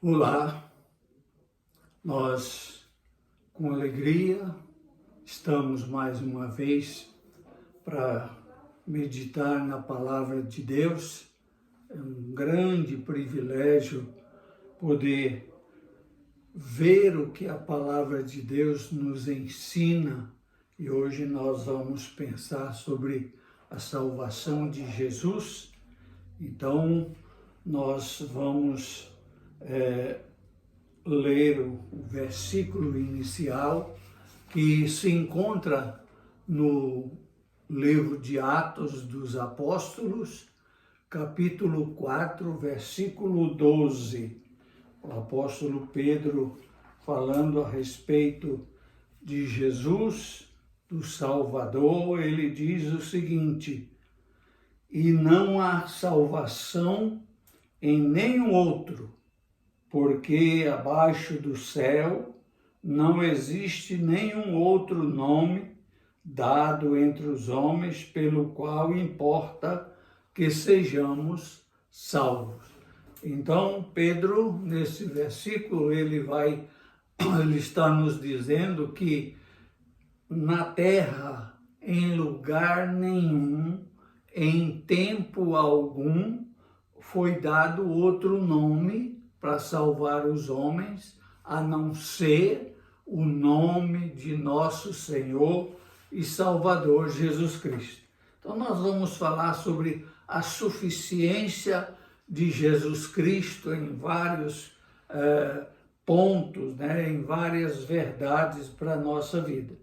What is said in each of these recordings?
Olá, nós com alegria estamos mais uma vez para meditar na palavra de Deus. É um grande privilégio poder ver o que a palavra de Deus nos ensina e hoje nós vamos pensar sobre a salvação de Jesus. Então, nós vamos ler o versículo inicial que se encontra no livro de Atos dos Apóstolos, capítulo 4, versículo 12. O apóstolo Pedro falando a respeito de Jesus, do Salvador, ele diz o seguinte: e não há salvação em nenhum outro, porque abaixo do céu não existe nenhum outro nome dado entre os homens pelo qual importa que sejamos salvos. Então, Pedro, nesse versículo, ele está nos dizendo que na terra, em lugar nenhum, em tempo algum, foi dado outro nome para salvar os homens, a não ser o nome de nosso Senhor e Salvador Jesus Cristo. Então nós vamos falar sobre a suficiência de Jesus Cristo em vários pontos, em várias verdades para a nossa vida.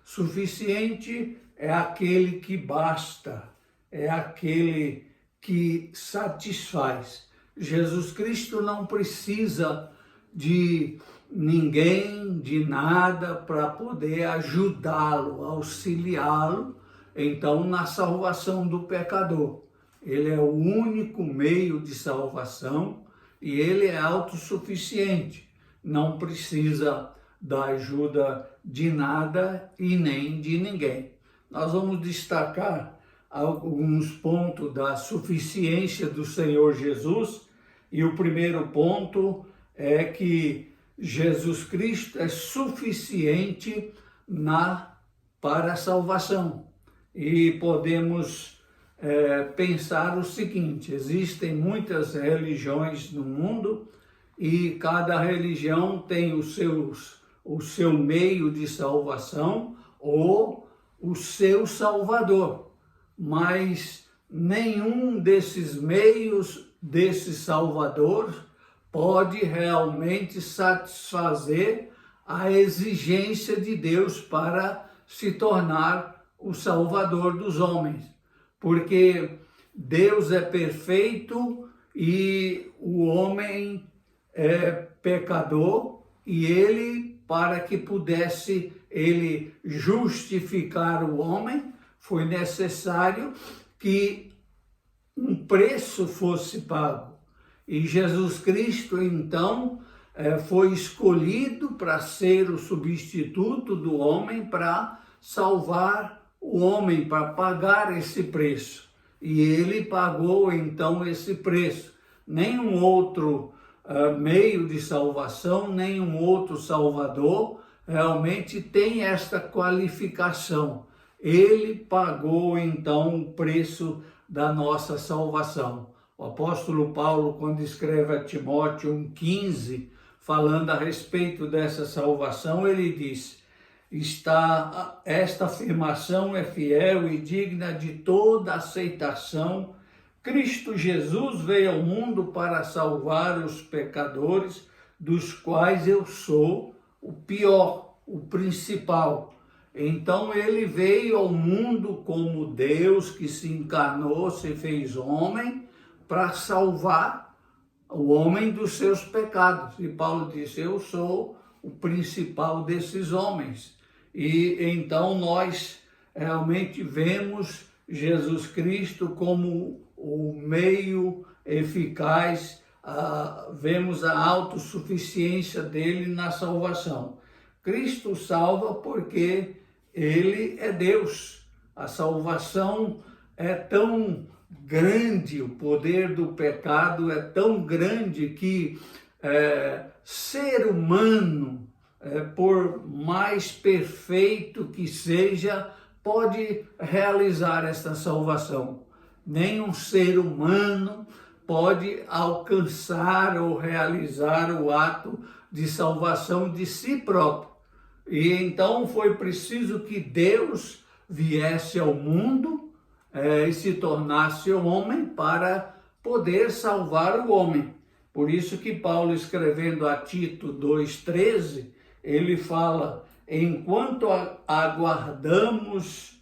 Suficiente é aquele que basta, é aquele que satisfaz. Jesus Cristo não precisa de ninguém, de nada, para poder ajudá-lo, auxiliá-lo, então, na salvação do pecador. Ele é o único meio de salvação e ele é autossuficiente. Não precisa da ajuda de nada e nem de ninguém. Nós vamos destacar alguns pontos da suficiência do Senhor Jesus, e o primeiro ponto é que Jesus Cristo é suficiente para a salvação. E podemos pensar o seguinte: existem muitas religiões no mundo e cada religião tem o seu meio de salvação ou o seu Salvador. Mas nenhum desses meios, desse Salvador, pode realmente satisfazer a exigência de Deus para se tornar o Salvador dos homens. Porque Deus é perfeito e o homem é pecador, e ele, para que pudesse ele justificar o homem, foi necessário que um preço fosse pago. E Jesus Cristo, então, foi escolhido para ser o substituto do homem, para salvar o homem, para pagar esse preço. E ele pagou, então, esse preço. Nenhum outro meio de salvação, nenhum outro Salvador realmente tem esta qualificação. Ele pagou, então, o preço da nossa salvação. O apóstolo Paulo, quando escreve a Timóteo 1,15, falando a respeito dessa salvação, ele diz: esta afirmação é fiel e digna de toda aceitação. Cristo Jesus veio ao mundo para salvar os pecadores, dos quais eu sou o pior, o principal. Então ele veio ao mundo como Deus que se encarnou, se fez homem, para salvar o homem dos seus pecados. E Paulo disse: eu sou o principal desses homens. E então nós realmente vemos Jesus Cristo como o meio eficaz, vemos a autossuficiência dele na salvação. Cristo salva porque ele é Deus. A salvação é tão grande, o poder do pecado é tão grande que ser humano, por mais perfeito que seja, pode realizar esta salvação. Nenhum ser humano pode alcançar ou realizar o ato de salvação de si próprio. E então foi preciso que Deus viesse ao mundo e se tornasse homem para poder salvar o homem. Por isso que Paulo, escrevendo a Tito 2,13, ele fala: enquanto aguardávamos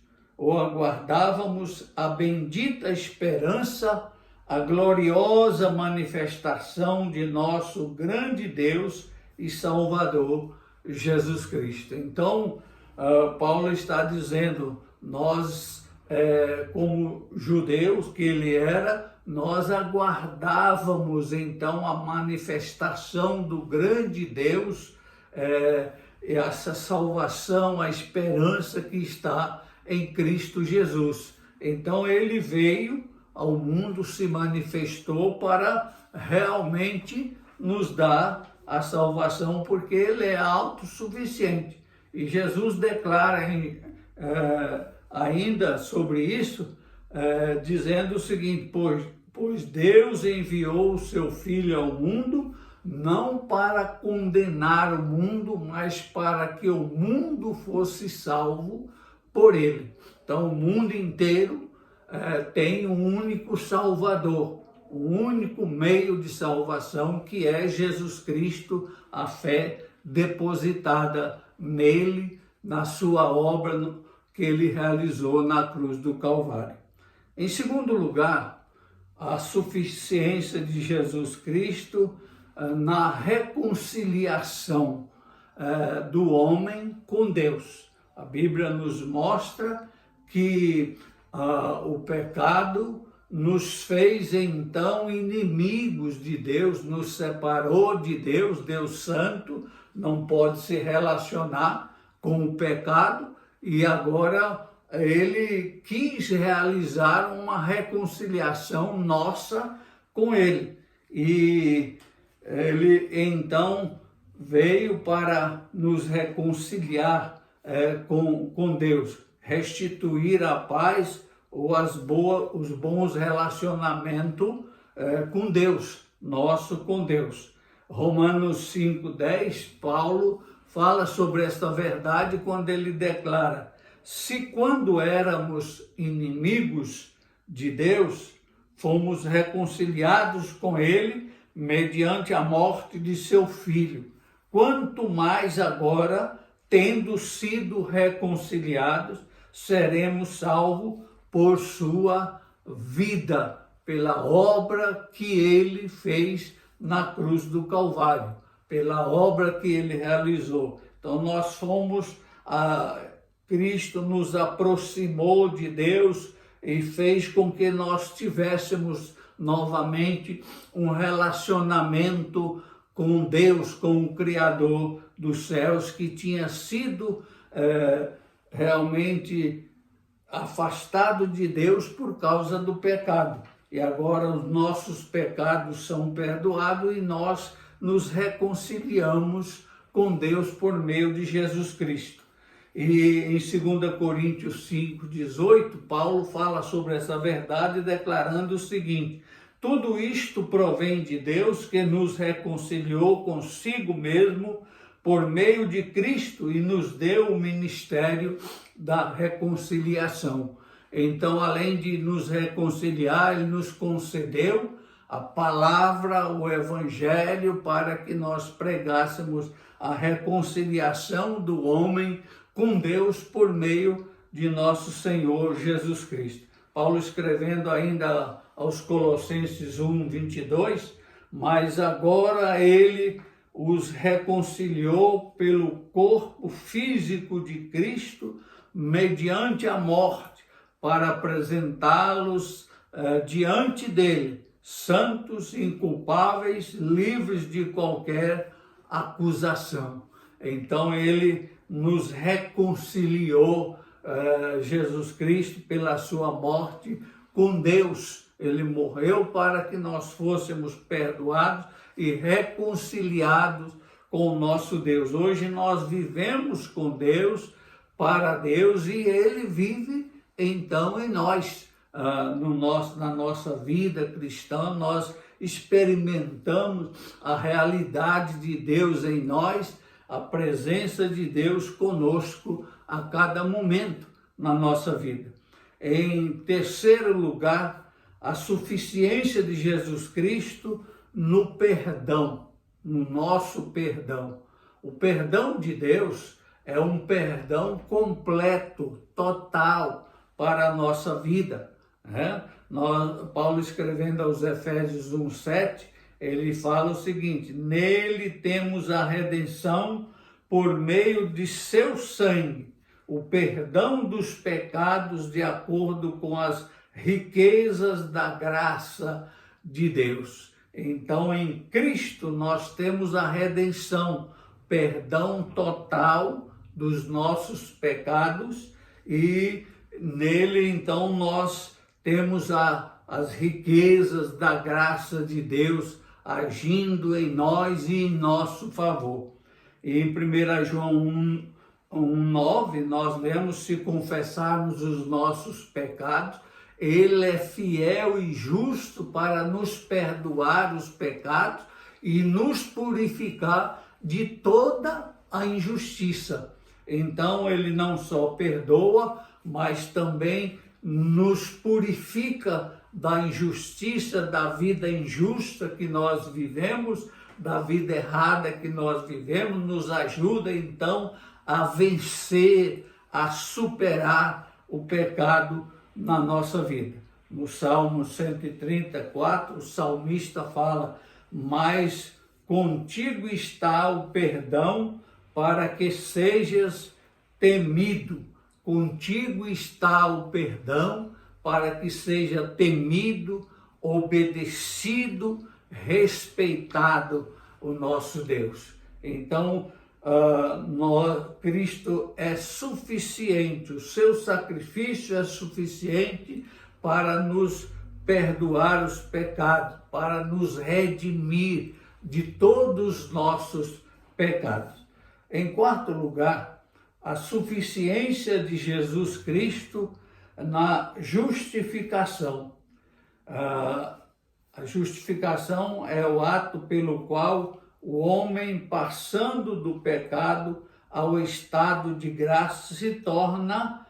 a bendita esperança, a gloriosa manifestação de nosso grande Deus e Salvador, Jesus Cristo. Então, Paulo está dizendo, nós, como judeus que ele era, nós aguardávamos então a manifestação do grande Deus, essa salvação, a esperança que está em Cristo Jesus. Então ele veio ao mundo, se manifestou para realmente nos dar a salvação, porque ele é autossuficiente. E Jesus declara ainda sobre isso, dizendo o seguinte: pois Deus enviou o seu Filho ao mundo, não para condenar o mundo, mas para que o mundo fosse salvo por ele. Então o mundo inteiro tem um único Salvador, um único meio de salvação, que é Jesus Cristo, a fé depositada nele, na sua obra que ele realizou na cruz do Calvário. Em segundo lugar, a suficiência de Jesus Cristo na reconciliação do homem com Deus. A Bíblia nos mostra que o pecado nos fez então inimigos de Deus, nos separou de Deus. Deus Santo não pode se relacionar com o pecado, e agora ele quis realizar uma reconciliação nossa com ele. E ele então veio para nos reconciliar com Deus, restituir a paz ou os bons relacionamentos com Deus, nosso com Deus. Romanos 5,10, Paulo fala sobre esta verdade quando ele declara: se quando éramos inimigos de Deus, fomos reconciliados com ele mediante a morte de seu Filho, quanto mais agora, tendo sido reconciliados, seremos salvos por sua vida, pela obra que ele fez na cruz do Calvário, pela obra que ele realizou. Então nós fomos, Cristo nos aproximou de Deus e fez com que nós tivéssemos novamente um relacionamento com Deus, com o Criador dos céus, que tinha sido realmente afastado de Deus por causa do pecado. E agora os nossos pecados são perdoados e nós nos reconciliamos com Deus por meio de Jesus Cristo. E em 2 Coríntios 5,18, Paulo fala sobre essa verdade, declarando o seguinte: tudo isto provém de Deus, que nos reconciliou consigo mesmo por meio de Cristo e nos deu o ministério da reconciliação. Então, além de nos reconciliar, ele nos concedeu a palavra, o evangelho, para que nós pregássemos a reconciliação do homem com Deus por meio de nosso Senhor Jesus Cristo. Paulo, escrevendo ainda aos Colossenses 1:22, mas agora ele os reconciliou pelo corpo físico de Cristo, mediante a morte, para apresentá-los diante dele, santos, inculpáveis, livres de qualquer acusação. Então ele nos reconciliou, Jesus Cristo, pela sua morte, com Deus. Ele morreu para que nós fôssemos perdoados e reconciliados com o nosso Deus. Hoje nós vivemos com Deus, para Deus, e Ele vive então em nós. Na nossa vida cristã, nós experimentamos a realidade de Deus em nós, a presença de Deus conosco a cada momento na nossa vida. Em terceiro lugar, a suficiência de Jesus Cristo no perdão, no nosso perdão. O perdão de Deus é um perdão completo, total para a nossa vida. Paulo, escrevendo aos Efésios 1:7, ele fala o seguinte: nele temos a redenção por meio de seu sangue, o perdão dos pecados de acordo com as riquezas da graça de Deus. Então, em Cristo nós temos a redenção, perdão total dos nossos pecados, e nele então nós temos as riquezas da graça de Deus agindo em nós e em nosso favor. E em 1 João 1:9, nós lemos: se confessarmos os nossos pecados, Ele é fiel e justo para nos perdoar os pecados e nos purificar de toda a injustiça. Então, Ele não só perdoa, mas também nos purifica da injustiça, da vida injusta que nós vivemos, da vida errada que nós vivemos, nos ajuda então a vencer, a superar o pecado na nossa vida. No Salmo 134, o salmista fala: mas contigo está o perdão para que sejas temido. Contigo está o perdão para que seja temido, obedecido, respeitado o nosso Deus. Então, Cristo é suficiente, o seu sacrifício é suficiente para nos perdoar os pecados, para nos redimir de todos os nossos pecados. Em quarto lugar, a suficiência de Jesus Cristo na justificação. A justificação é o ato pelo qual o homem, passando do pecado ao estado de graça, se torna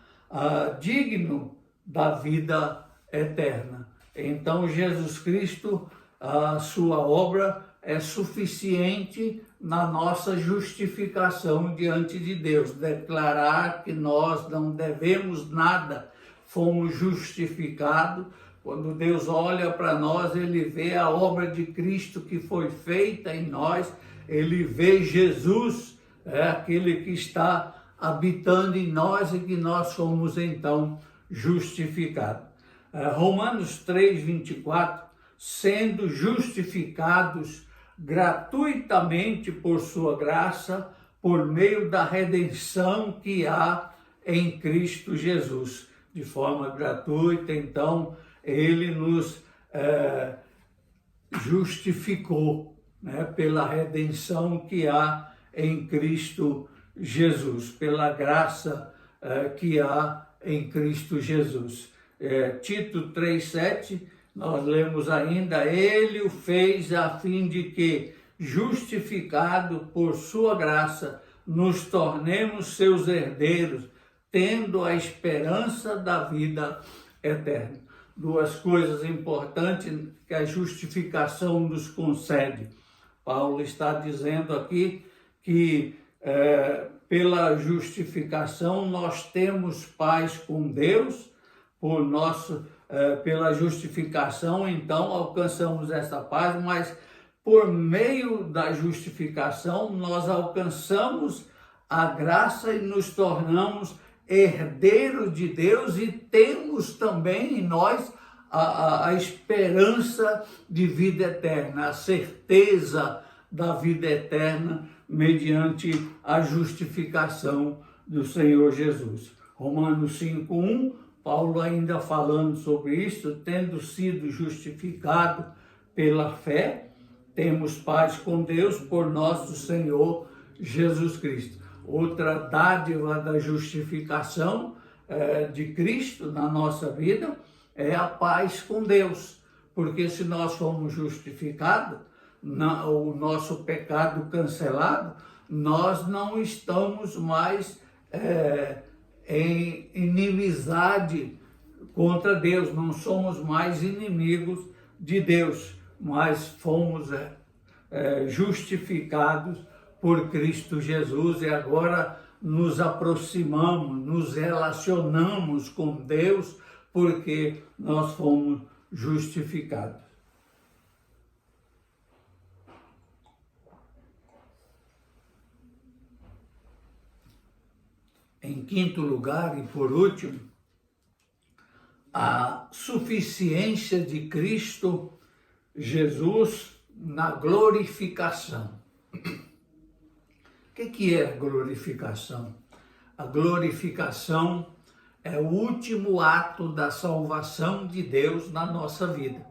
digno da vida eterna. Então, Jesus Cristo, a sua obra é suficiente na nossa justificação diante de Deus. Declarar que nós não devemos nada, fomos justificados. Quando Deus olha para nós, Ele vê a obra de Cristo que foi feita em nós, Ele vê Jesus, aquele que está habitando em nós e que nós somos então justificados. Romanos 3:24, sendo justificados gratuitamente por sua graça, por meio da redenção que há em Cristo Jesus. De forma gratuita, então, Ele nos justificou, pela redenção que há em Cristo Jesus, pela graça que há em Cristo Jesus. Tito 3:7, nós lemos ainda: Ele o fez a fim de que, justificado por sua graça, nos tornemos seus herdeiros, tendo a esperança da vida eterna. Duas coisas importantes que a justificação nos concede. Paulo está dizendo aqui que pela justificação nós temos paz com Deus, pela justificação então alcançamos essa paz, mas por meio da justificação nós alcançamos a graça e nos tornamos herdeiros de Deus e temos também em nós a esperança de vida eterna, a certeza da vida eterna mediante a justificação do Senhor Jesus. Romanos 5:1, Paulo ainda falando sobre isso, tendo sido justificado pela fé, temos paz com Deus por nosso Senhor Jesus Cristo. Outra dádiva da justificação de Cristo na nossa vida é a paz com Deus, porque se nós formos justificados, o nosso pecado cancelado, nós não estamos mais em inimizade contra Deus, não somos mais inimigos de Deus, mas fomos justificados por Cristo Jesus e agora nos aproximamos, nos relacionamos com Deus porque nós fomos justificados. Em quinto lugar e por último, a suficiência de Cristo Jesus na glorificação. O que é a glorificação? A glorificação é o último ato da salvação de Deus na nossa vida.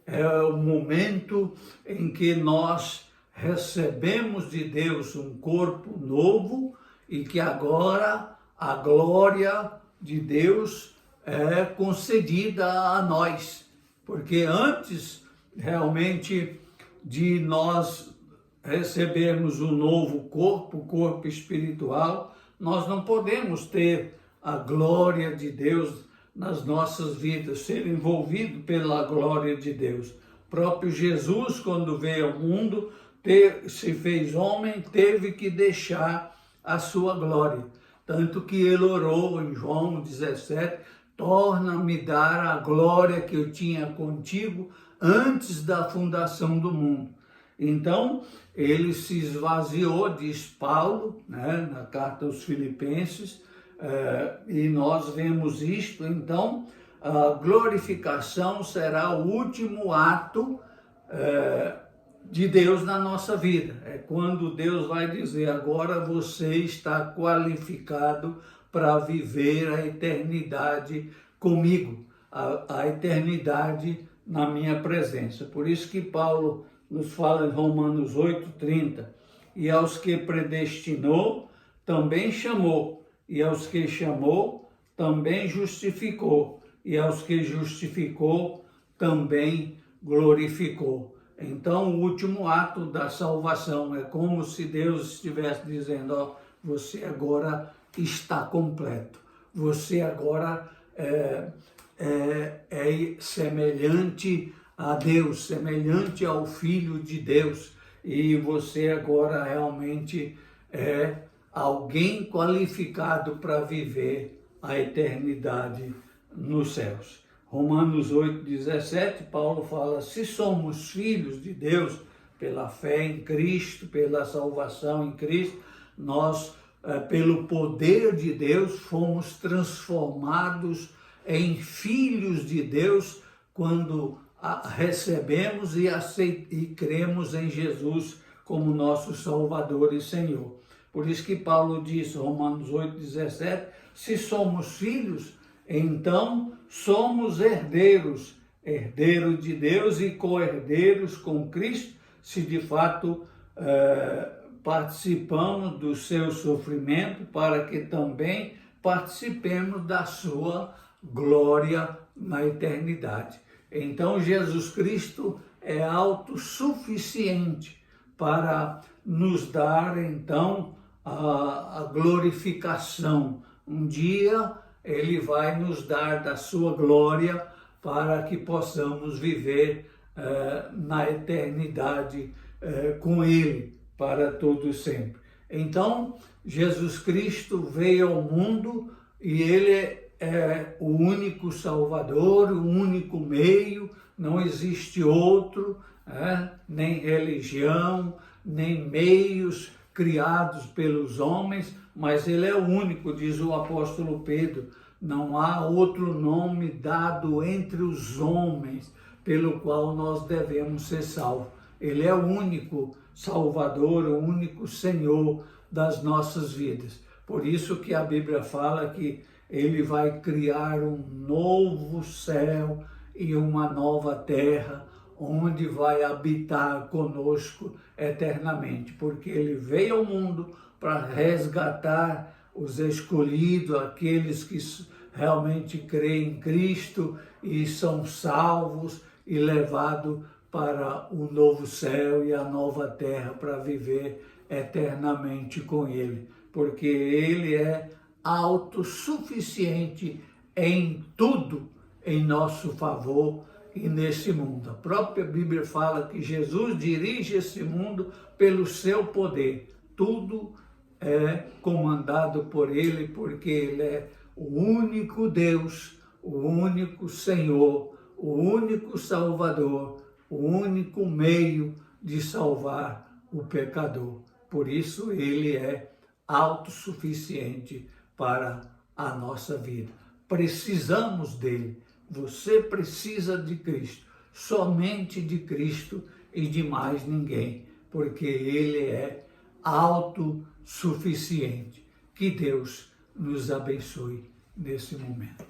É o momento em que nós recebemos de Deus um corpo novo e que agora a glória de Deus é concedida a nós. Porque antes, realmente, de nós recebermos um novo corpo, o corpo espiritual, nós não podemos ter a glória de Deus nas nossas vidas, ser envolvido pela glória de Deus. O próprio Jesus, quando veio ao mundo, se fez homem, teve que deixar a sua glória. Tanto que ele orou em João 17, torna-me dar a glória que eu tinha contigo antes da fundação do mundo. Então, ele se esvaziou, diz Paulo, na carta aos Filipenses, e nós vemos isto. Então, a glorificação será o último ato de Deus na nossa vida. É quando Deus vai dizer, agora você está qualificado para viver a eternidade comigo, a eternidade na minha presença. Por isso que Paulo nos fala em Romanos 8:30, e aos que predestinou, também chamou, e aos que chamou, também justificou, e aos que justificou, também glorificou. Então, o último ato da salvação é como se Deus estivesse dizendo, você agora está completo, você agora é semelhante a Deus, semelhante ao Filho de Deus, e você agora realmente é alguém qualificado para viver a eternidade nos céus. Romanos 8:17, Paulo fala, se somos filhos de Deus pela fé em Cristo, pela salvação em Cristo, nós, pelo poder de Deus, fomos transformados em filhos de Deus quando recebemos e cremos em Jesus como nosso Salvador e Senhor. Por isso que Paulo diz, Romanos 8:17, se somos filhos, então somos herdeiros, herdeiros de Deus e co-herdeiros com Cristo, se de fato participamos do seu sofrimento, para que também participemos da sua glória na eternidade. Então, Jesus Cristo é autossuficiente para nos dar, então, a glorificação. Um dia, Ele vai nos dar da sua glória para que possamos viver na eternidade com Ele, para todo sempre. Então, Jesus Cristo veio ao mundo e Ele é o único Salvador, o único meio, não existe outro, nem religião, nem meios criados pelos homens, mas Ele é o único, diz o apóstolo Pedro, não há outro nome dado entre os homens pelo qual nós devemos ser salvos. Ele é o único Salvador, o único Senhor das nossas vidas. Por isso que a Bíblia fala que Ele vai criar um novo céu e uma nova terra, onde vai habitar conosco eternamente, porque ele veio ao mundo para resgatar os escolhidos, aqueles que realmente creem em Cristo e são salvos e levados para o novo céu e a nova terra para viver eternamente com Ele, porque Ele é autossuficiente em tudo em nosso favor e nesse mundo. A própria Bíblia fala que Jesus dirige esse mundo pelo seu poder. Tudo é comandado por Ele, porque Ele é o único Deus, o único Senhor, o único Salvador, o único meio de salvar o pecador. Por isso Ele é autossuficiente para a nossa vida. Precisamos dele. Você precisa de Cristo, somente de Cristo e de mais ninguém, porque Ele é autossuficiente. Que Deus nos abençoe nesse momento.